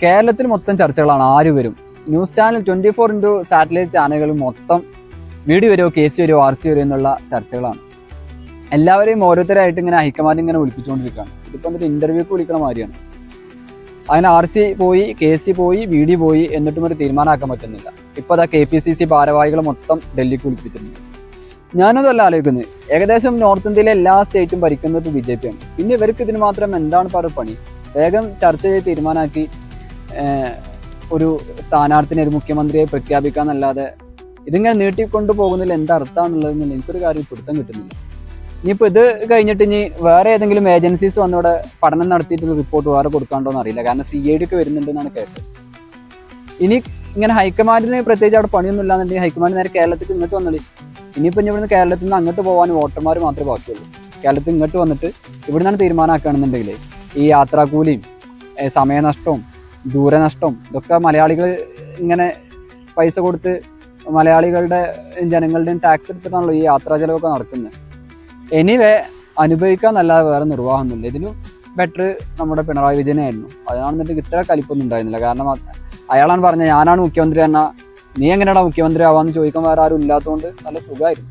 കേരളത്തിൽ മൊത്തം ചർച്ചകളാണ്. ആര് വരും? ന്യൂസ് ചാനൽ 24x സാറ്റലൈറ്റ് ചാനലുകൾ മൊത്തം വീഡിയോ വരുമോ, കേസ് വരുമോ, RC വരുമോ എന്നുള്ള ചർച്ചകളാണ്. എല്ലാവരെയും ഓരോരുത്തരായിട്ട് ഇങ്ങനെ ഹൈക്കമാൻഡ് ഇങ്ങനെ വിളിപ്പിച്ചുകൊണ്ടിരിക്കുകയാണ്. ഇതിപ്പോൾ എന്നിട്ട് ഇൻ്റർവ്യൂക്ക് വിളിക്കണ മാതിരിയാണ്. അങ്ങനെ RC പോയി, KC പോയി, BD പോയി, എന്നിട്ടും ഒരു തീരുമാനമാക്കാൻ പറ്റുന്നില്ല. ഇപ്പോൾ അതാ KPCC ഭാരവാഹികൾ മൊത്തം ഡൽഹിക്ക് വിളിപ്പിച്ചിട്ടുണ്ട്. ഞാനതല്ല ആലോചിക്കുന്നത്, ഏകദേശം നോർത്ത് ഇന്ത്യയിലെ എല്ലാ സ്റ്റേറ്റും ഭരിക്കുന്നത് BJP ആണ്. പിന്നെ ഇവർക്ക് ഇതിന് മാത്രം എന്താണ് പണി? വേഗം ചർച്ച ചെയ്ത് തീരുമാനമാക്കി ഒരു സ്ഥാനാർത്ഥിനെ, ഒരു മുഖ്യമന്ത്രിയെ പ്രഖ്യാപിക്കാന്നല്ലാതെ ഇതിങ്ങനെ നീട്ടിക്കൊണ്ടു പോകുന്നില്ല. എന്തർത്ഥമാണുള്ളതെന്നില്ല എനിക്കൊരു കാര്യം പിടുത്തം കിട്ടുന്നില്ല. ഇനിയിപ്പോൾ ഇത് കഴിഞ്ഞിട്ട് ഇനി വേറെ ഏതെങ്കിലും ഏജൻസീസ് വന്നിവിടെ പഠനം നടത്തിയിട്ടുള്ള റിപ്പോർട്ട് വേറെ കൊടുക്കാണ്ടോന്ന് അറിയില്ല. കാരണം CID ഒക്കെ വരുന്നുണ്ടെന്നാണ് കേട്ടത്. ഇനി ഇങ്ങനെ ഹൈക്കമാൻഡിന് പ്രത്യേകിച്ച് അവിടെ പണിയൊന്നും ഇല്ലാന്നുണ്ടെങ്കിൽ ഹൈക്കമാൻഡ് നേരെ കേരളത്തിൽ ഇങ്ങോട്ട് വന്നോളി. ഇനിയിപ്പോൾ ഇവിടുന്ന് കേരളത്തിൽ നിന്ന് അങ്ങോട്ട് പോകാൻ വോട്ടർമാർ മാത്രമേ ബാക്കിയുള്ളൂ. കേരളത്തിൽ ഇങ്ങോട്ട് വന്നിട്ട് ഇവിടെ നിന്നാണ് തീരുമാനമാക്കുകയാണെന്നുണ്ടെങ്കിൽ ഈ യാത്രാക്കൂലിയും സമയനഷ്ടവും ദൂരനഷ്ടവും ഇതൊക്കെ മലയാളികൾ ഇങ്ങനെ പൈസ കൊടുത്ത് മലയാളികളുടെ ജനങ്ങളുടെയും ടാക്സ് എടുത്തിട്ടാണല്ലോ ഈ യാത്രാ ചെലവൊക്കെ നടക്കുന്നത്. എനിവേ അനുഭവിക്കാന്നല്ലാതെ വേറെ നിർവാഹമൊന്നുമില്ല. ഇതിലും ബെറ്റർ നമ്മുടെ പിണറായി വിജയനായിരുന്നു. അതാണെന്നുണ്ടെങ്കിൽ ഇത്ര കലിപ്പൊന്നും ഉണ്ടായിരുന്നില്ല. കാരണം അയാളാണ് പറഞ്ഞത് ഞാനാണ് മുഖ്യമന്ത്രി എന്നാൽ നീ എങ്ങനെയാണോ മുഖ്യമന്ത്രി ആവാമെന്ന് ചോദിക്കാൻ വേറെ ആരും ഇല്ലാത്തതുകൊണ്ട് നല്ല സുഖമായിരുന്നു.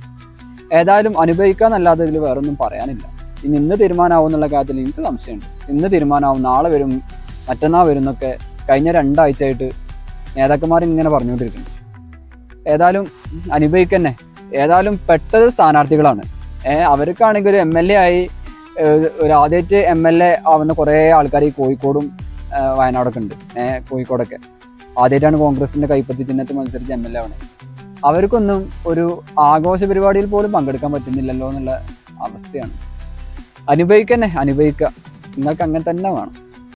ഏതായാലും അനുഭവിക്കാന്നല്ലാതെ ഇതിൽ വേറെ ഒന്നും പറയാനില്ല. ഇനി ഇന്ന് തീരുമാനമാവും എന്നുള്ള കാര്യത്തിൽ എനിക്ക് സംശയമുണ്ട്. ഇന്ന് തീരുമാനമാവും, നാളെ വരും, മറ്റന്നാൾ വരും എന്നൊക്കെ കഴിഞ്ഞ 2 ആഴ്ചയായിട്ട് നേതാക്കന്മാർ ഇങ്ങനെ പറഞ്ഞുകൊണ്ടിരിക്കുന്നു. ഏതായാലും അനുഭവിക്കന്നെ. ഏതായാലും പെട്ടത് സ്ഥാനാർത്ഥികളാണ്. അവർക്കാണെങ്കിൽ ഒരു MLA ആയി ഒരു ആദ്യമായിട്ട് MLA ആവുന്ന കുറേ ആൾക്കാർ ഈ കോഴിക്കോടും വയനാടൊക്കെ ഉണ്ട്. കോഴിക്കോടൊക്കെ ആദ്യമായിട്ടാണ് കോൺഗ്രസിൻ്റെ കൈപ്പത്തി ചിഹ്നത്തിൽ മത്സരിച്ച് MLA ആവണത്. അവർക്കൊന്നും ഒരു ആഘോഷ പരിപാടിയിൽ പോലും പങ്കെടുക്കാൻ പറ്റുന്നില്ലല്ലോ എന്നുള്ള അവസ്ഥയാണ്. അനുഭവിക്കുക. നിങ്ങൾക്ക് അങ്ങനെ തന്നെ വേണം.